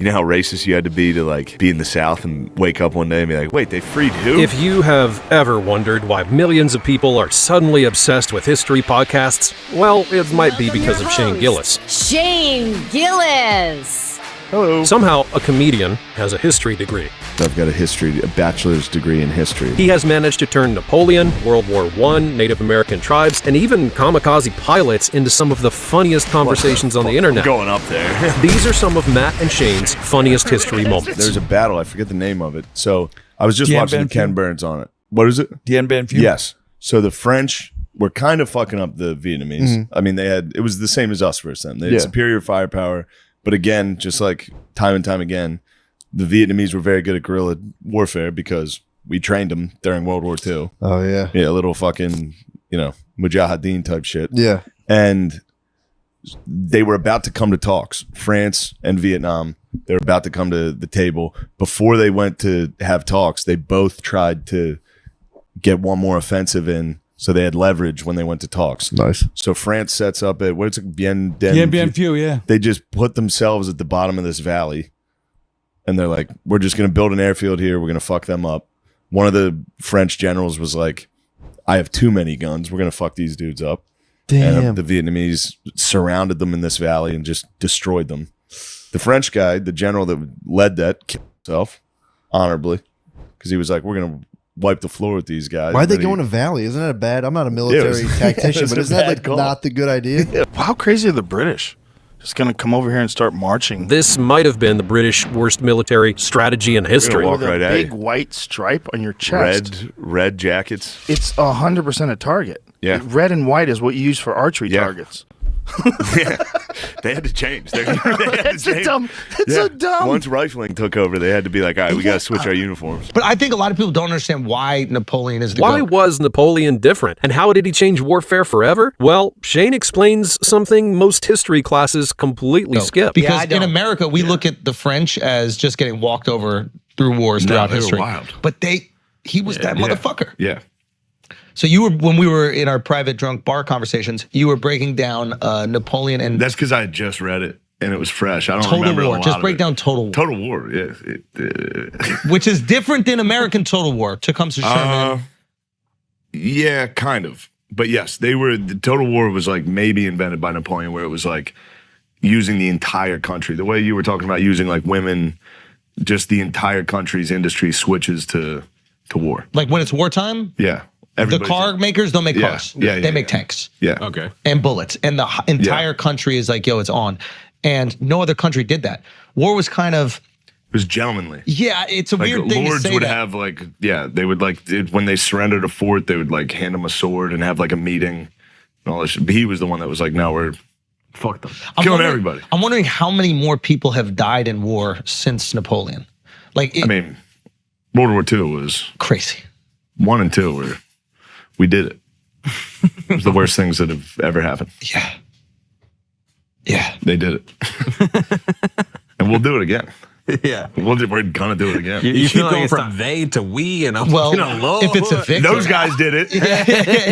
You know how racist you had to be like be in the South and wake up one day and be like, wait, they freed who? If you have ever wondered why millions of people are suddenly obsessed with history podcasts, well, it might be because of Shane Gillis. Shane Gillis! Hello. Somehow, a comedian has a history degree. I've got a bachelor's degree in history. He has managed to turn Napoleon, World War I, Native American tribes, and even kamikaze pilots into some of the funniest conversations on the internet. Going up there. These are some of Matt and Shane's funniest history moments. There's a battle, I forget the name of it. So I was just Dien watching Ken Burns on it. What is it? Dien Bien Phu? Yes. So the French were kind of fucking up the Vietnamese. Mm-hmm. I mean, it was the same as us versus them. They had superior firepower. But again, just like time and time again, the Vietnamese were very good at guerrilla warfare because we trained them during World War II. Oh, yeah. Yeah, a little fucking, Mujahideen type shit. Yeah. And they were about to come to talks. France and Vietnam, they were about to come to the table. Before they went to have talks, they both tried to get one more offensive in. So they had leverage when they went to talks. Nice. So France sets up at, what's it, Dien Bien Phu, yeah. They just put themselves at the bottom of this valley. And they're like, we're just going to build an airfield here. We're going to fuck them up. One of the French generals was like, I have too many guns. We're going to fuck these dudes up. Damn. And the Vietnamese surrounded them in this valley and just destroyed them. The French guy, the general that led that, killed himself honorably because he was like, we're going to wipe the floor with these guys. Why'd they go in a valley? Isn't that a bad? I'm not a military tactician, but isn't that like not the good idea? Yeah. How crazy are the British? Just gonna come over here and start marching. This might have been the British worst military strategy in history. Walk With a right at big you. white stripe on your chest. Red jackets. It's 100% a target. Yeah. Red and white is what you use for archery targets. Yeah. They had to change. It's so dumb. Once rifling took over, they had to be like, all right, we got to switch our uniforms. But I think a lot of people don't understand why Napoleon is the Why GOAT. was Napoleon different? And how did he change warfare forever? Well, Shane explains something most history classes completely skip. Because in America, we look at the French as just getting walked over through wars throughout they were history. wild. But he was that motherfucker. Yeah. So when we were in our private drunk bar conversations, you were breaking down Napoleon and That's because I had just read it and it was fresh. I don't Total remember War. a lot Just of break it. down Total War. Total War, yeah. Which is different than American Total War. Tecumseh Sherman. Yeah, kind of. But yes, the Total War was like maybe invented by Napoleon, where it was like using the entire country. The way you were talking about using like women, just the entire country's industry switches to war. Like when it's wartime, Yeah. the Everybody's car makers don't make cars. Yeah, They make tanks. Yeah. Okay. And bullets. And the entire country is like, yo, it's on. And no other country did that. War was kind of, It was gentlemanly. yeah, it's a Like weird thing to lords say would that. have like, they would like, when they surrendered a fort, they would like hand him a sword and have like a meeting and all this shit. But he was the one that was like, no, we're fuck them. Killing everybody. I'm wondering how many more people have died in war since Napoleon. Like, I mean, World War II was crazy. 1 and 2 we did it. It was the worst things that have ever happened. Yeah. Yeah. They did it. And we'll do it again. Yeah. We're gonna do it again. You feel like it's from they to we, and I'm Well, low. if it's a victory. Those guys did it.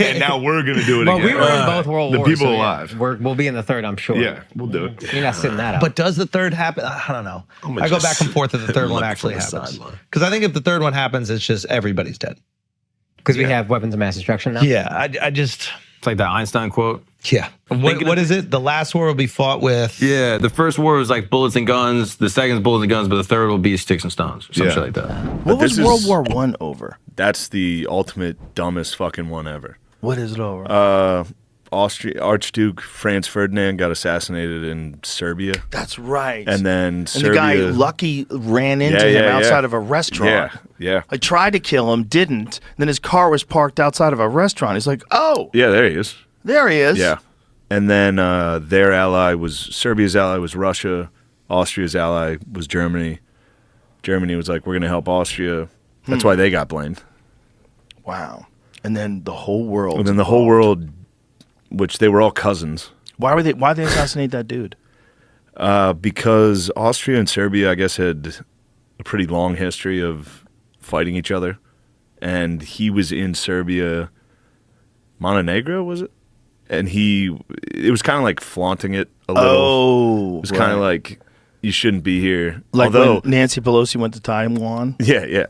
And now we're gonna do it Well, again. we were in both World the Wars. people so alive. We'll be in the third, I'm sure. Yeah, we'll do it. You're not sitting that out. But does the third happen? I don't know. I go back and forth if the third one actually happens. Because I think if the third one happens, it's just everybody's dead. Because we have weapons of mass destruction now. Yeah, I just... It's like that Einstein quote. Yeah. What is it? The last war will be fought with... Yeah, the first war was like bullets and guns. The second is bullets and guns, but the third will be sticks and stones or some shit like that. What was World War I over? That's the ultimate dumbest fucking one ever. What is it over? Archduke Franz Ferdinand got assassinated in Serbia. That's right. And then And Serbia, the guy Lucky ran into him outside of a restaurant. Yeah. I tried to kill him, didn't. Then his car was parked outside of a restaurant. He's like, oh, Yeah, there he is. there he is. Yeah. And then their ally was, Serbia's ally was Russia. Austria's ally was Germany. Germany was like, we're going to help Austria. That's why they got blamed. Wow. And then the whole world. And then the whole world, which they were all cousins. Why'd they assassinate that dude? Because Austria and Serbia, I guess, had a pretty long history of fighting each other. And he was in Serbia, Montenegro, was it? And it was kind of like flaunting it a little. Oh. It was kind of like, you shouldn't be here. Like Although, when Nancy Pelosi went to Taiwan. yeah.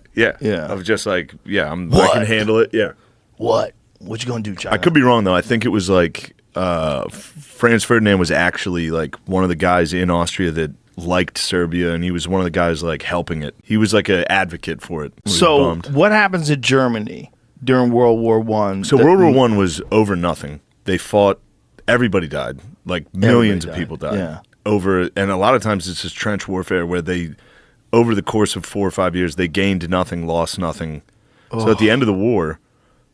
Of just like, I can handle it. Yeah. What you gonna do, China? I could be wrong though. I think it was like Franz Ferdinand was actually like one of the guys in Austria that liked Serbia, and he was one of the guys like helping it. He was like an advocate for it. So what happens in Germany during World War I? So World War I was over nothing. They fought. Everybody died. Like millions of people died. Yeah. And a lot of times it's just trench warfare where they, over the course of 4 or 5 years, they gained nothing, lost nothing. So at the end of the war,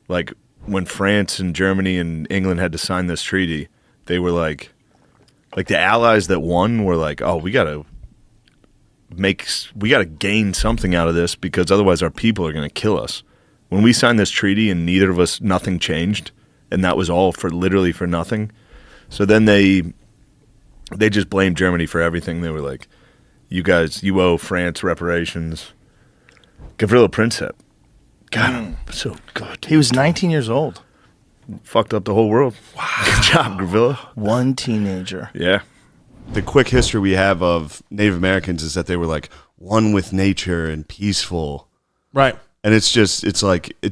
like when France and Germany and England had to sign this treaty, they were like the allies that won were like, oh, we gotta gain something out of this because otherwise our people are gonna kill us. When we signed this treaty and neither of us, nothing changed, and that was all for literally for nothing. So then they just blamed Germany for everything. They were like, you owe France reparations. Gavrilo Princip. God, so good. He was 19 years old. Fucked up the whole world. Wow. Good job, Gavrilo. One teenager. Yeah. The quick history we have of Native Americans is that they were like one with nature and peaceful. Right. And it's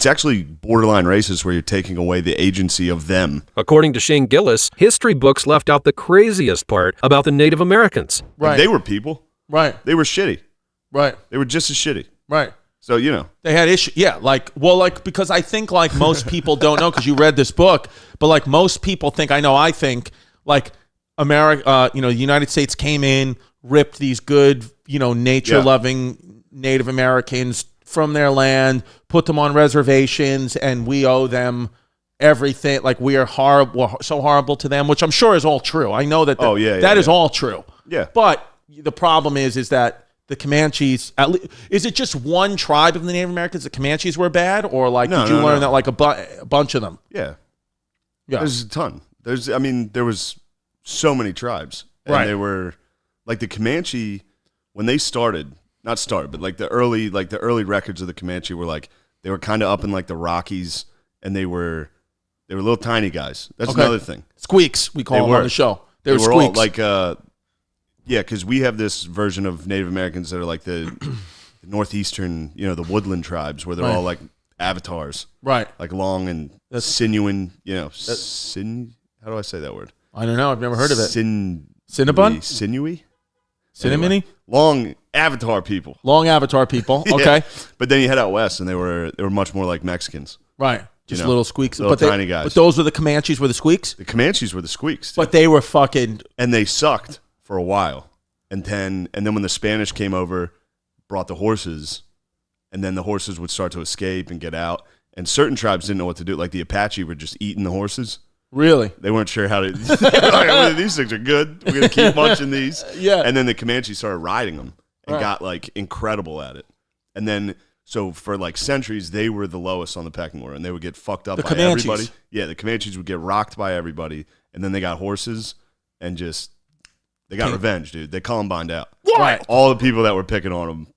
actually borderline racist where you're taking away the agency of them. According to Shane Gillis, history books left out the craziest part about the Native Americans. Right. They were people. Right. They were shitty. Right. They were just as shitty. Right. So, they had issues. Yeah. Because I think like most people don't know because you read this book, but like most people think, I think like America, the United States came in, ripped these good, nature loving Native Americans from their land, put them on reservations, and we owe them everything. Like we are horrible, so horrible to them, which I'm sure is all true. I know that that is all true. Yeah. But the problem is that the Comanches, is it just one tribe of the Native Americans? The Comanches were bad, or like did you learn that like a bunch of them? Yeah. Yeah. There's a ton. There was so many tribes. And they were like the Comanche when they started. Not started, but like the early records of the Comanche were like they were kind of up in like the Rockies, and they were little tiny guys. That's another thing. Squeaks, we call them on the show. They were squeaks. All like because we have this version of Native Americans that are like the northeastern, the woodland tribes where they're all like avatars, right? Like long and sinuous, how do I say that word? I don't know. I've never heard of it. Cinnabon? Sinewy? Cinnamony? Anyway, long avatar people. Long avatar people. Okay. But then you head out west, and they were much more like Mexicans. Right. Just little squeaks. Little tiny guys. But those were the Comanches were the squeaks? The Comanches were the squeaks. But they were fucking... And they sucked for a while. And then when the Spanish came over, brought the horses, and then the horses would start to escape and get out. And certain tribes didn't know what to do. Like the Apache were just eating the horses. Really? They weren't sure how to... like, these things are good. We're going to keep munching these. Yeah. And then the Comanches started riding them and got like incredible at it. And then... So for like centuries, they were the lowest on the pecking order, and they would get fucked up by Comanches. everybody. Yeah, the Comanches would get rocked by everybody, and then they got horses, and they got revenge, dude. They Columbined out. What? Right. All the people that were picking on them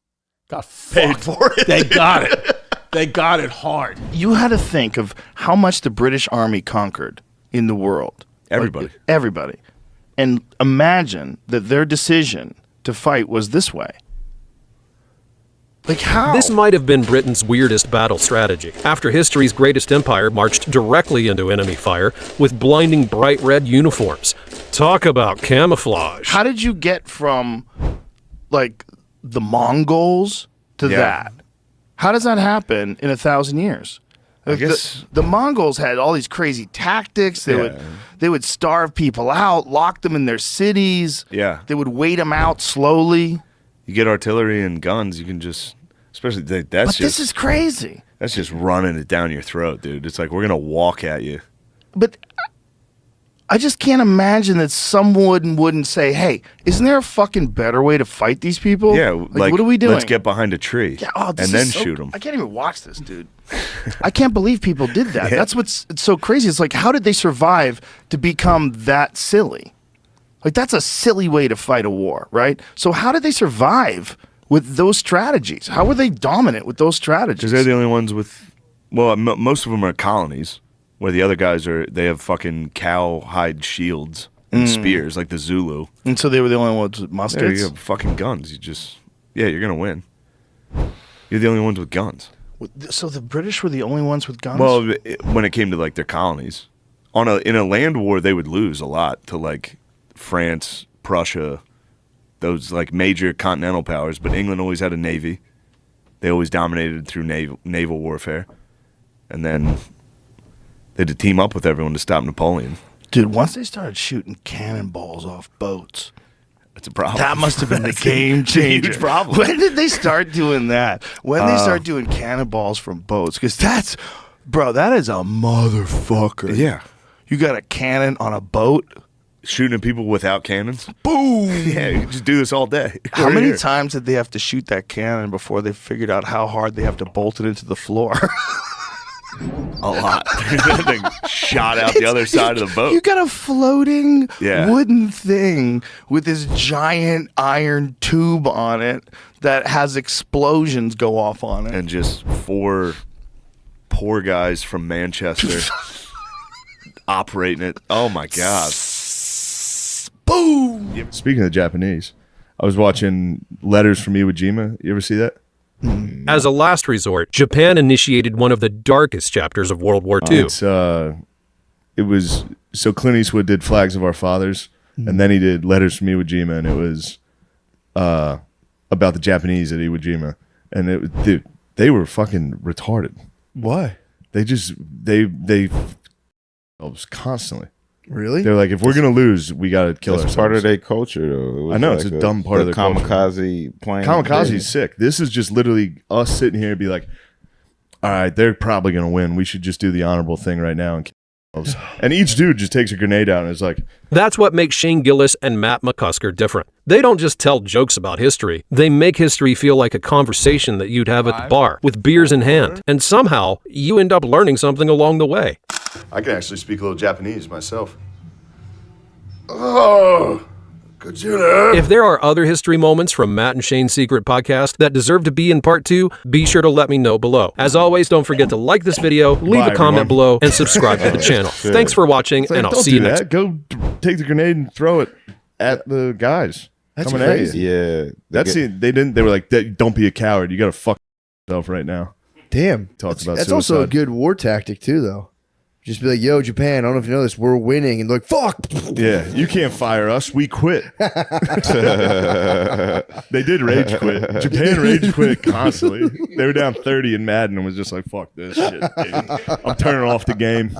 got paid fucked. for it. They got it. They got it hard. You had to think of how much the British Army conquered in the world. Everybody. Like, everybody. And imagine that their decision to fight was this way. Like how? This might have been Britain's weirdest battle strategy. After history's greatest empire marched directly into enemy fire with blinding bright red uniforms. Talk about camouflage. How did you get from like the Mongols to that? How does that happen in 1,000 years? I guess the Mongols had all these crazy tactics. They would starve people out, lock them in their cities. Yeah. They would wait them out slowly. You get artillery and guns, you can just... Especially this is crazy. That's just running it down your throat, dude. It's like we're gonna walk at you. But I just can't imagine that someone wouldn't say, "Hey, isn't there a fucking better way to fight these people? Yeah, like what are we doing? Let's get behind a tree and then shoot them." I can't even watch this, dude. I can't believe people did that. That's it's so crazy. It's like, how did they survive to become that silly? Like that's a silly way to fight a war, right? So how did they survive with those strategies? How were they dominant with those strategies? Because they're the only ones with, well, most of them are colonies, where the other guys they have fucking cowhide shields. and spears, like the Zulu. And so they were the only ones with muskets? Yeah, you have fucking guns. You're going to win. You're the only ones with guns. So the British were the only ones with guns? Well, when it came to like their colonies, in a land war, they would lose a lot to like France, Prussia, those like major continental powers. But England always had a navy. They always dominated through naval warfare, and then they had to team up with everyone to stop Napoleon. Dude, once they started shooting cannonballs off boats, that's a problem. That must have been the game changer. Huge problem. When did they start doing that? When they start doing cannonballs from boats? Because that is a motherfucker. Yeah. You got a cannon on a boat? Shooting at people without cannons? Boom! Yeah, you can just do this all day. How many times did they have to shoot that cannon before they figured out how hard they have to bolt it into the floor? A lot. They shot out the other side of the boat. You got a floating wooden thing with this giant iron tube on it that has explosions go off on it. And just 4 poor guys from Manchester operating it. Oh my God. Boom! Speaking of the Japanese, I was watching Letters from Iwo Jima. You ever see that? As a last resort, Japan initiated one of the darkest chapters of World War II. It was so Clint Eastwood did Flags of Our Fathers, and then he did Letters from Iwo Jima, and it was about the Japanese at Iwo Jima, and they were fucking retarded. Why? They constantly. Really? They're like, if we're gonna lose, we gotta kill ourselves. It's part of their culture, though. I know it's a dumb part of their kamikaze plane. Kamikaze is sick. This is just literally us sitting here and be like, all right, they're probably gonna win. We should just do the honorable thing right now and kill ourselves. And each dude just takes a grenade out and is like, That's what makes Shane Gillis and Matt McCusker different. They don't just tell jokes about history. They make history feel like a conversation that you'd have at the bar with beers in hand. And somehow you end up learning something along the way. I can actually speak a little Japanese myself. Oh, if there are other history moments from Matt and Shane's Secret Podcast that deserve to be in part 2, be sure to let me know below. As always, don't forget to like this video, leave a comment beloue, and subscribe to the channel. Thanks for watching, and I'll see you next time. Go take the grenade and throw it at the guys. That's coming crazy. At you. Yeah. That's it. They were like, don't be a coward. You got to fuck yourself right now. Damn. Talks about that's suicide. also a good war tactic, too, though. Just be like, yo, Japan, I don't know if you know this, we're winning. And they're like, fuck. Yeah, you can't fire us. We quit. They did rage quit. Japan rage quit constantly. They were down 30 in Madden and was just like, fuck this shit, dude. I'm turning off the game.